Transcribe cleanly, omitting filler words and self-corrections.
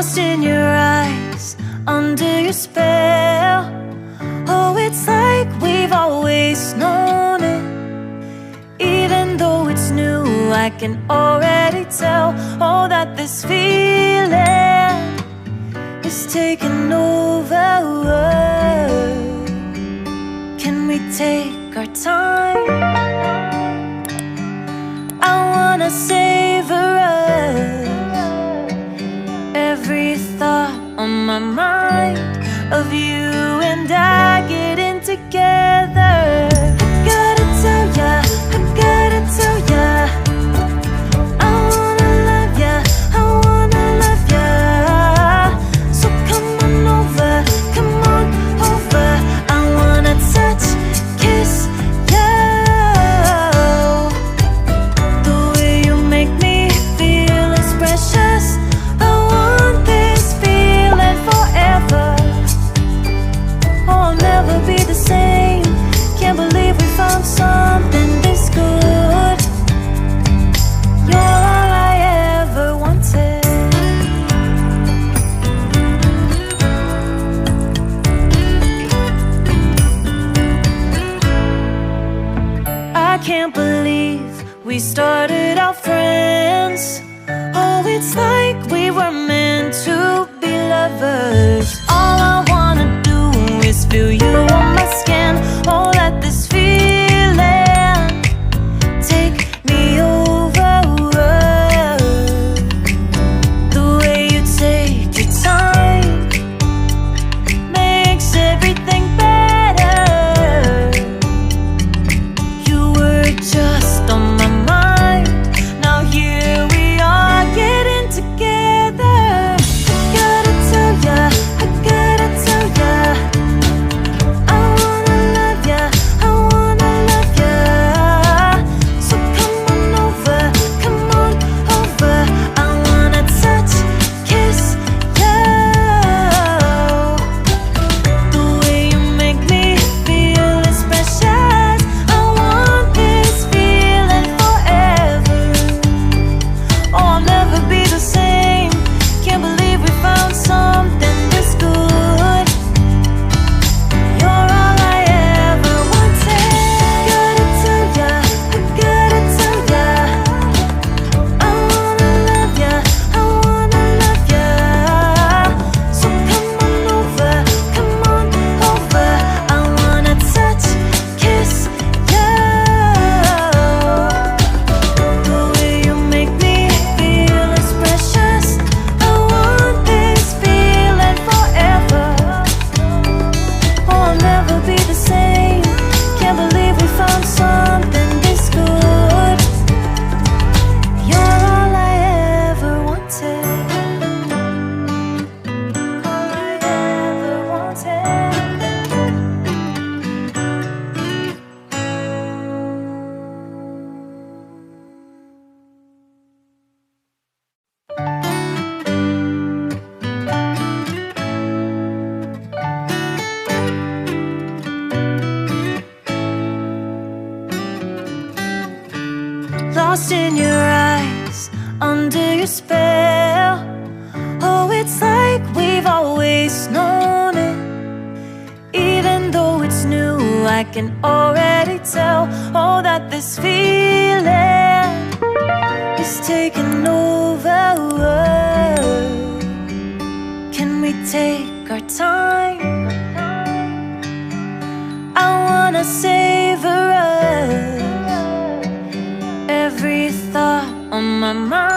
Lost in your eyes, under your spell. Oh, it's like we've always known it. Even though it's new, I can already tell. Oh, that this feeling is taking over. Can we take our time? I wanna savor us. Every thought on my mind of you and I getting together. I gotta tell ya, I gotta tell ya, I wanna love ya, I wanna love ya. So come on over, come on over. I wanna touch, kiss ya. The way you make me feel is precious. I want this feeling forever. Oh, I'll never be the same. Can't believe we found something this good. You're all I ever wanted. I can't believe we started out friends. Oh, it's like we were meant to be lovers. All I wanna do is feel you on my skin. Oh, let this feeling take me over. The way you take your time makes everything better. You were just on my mind. Now here we are getting together. I gotta tell ya, I gotta tell ya, I wanna love ya, I wanna love ya. So come on over, come on over. I wanna touch, kiss ya. The way you make me feel is precious. I want this feeling forever. Oh, I'll never be the same. Can't believe we found something this good. You're all I ever wanted. Gotta tell ya, I gotta tell ya, I wanna love ya, I wanna love ya. So come on over, come on over. I wanna touch, kiss ya. The way you make me feel is precious. I want this feeling forever. Oh, I'll never be the same. Can't believe we found something this good. You're all I ever wanted. All I ever wanted. Lost in your eyes, under your spell. Oh, it's like we've always known it. Even though it's new, I can already tell. Oh, that this feeling is taking over. Can we take our time? I wanna savor us. Every thought on my mind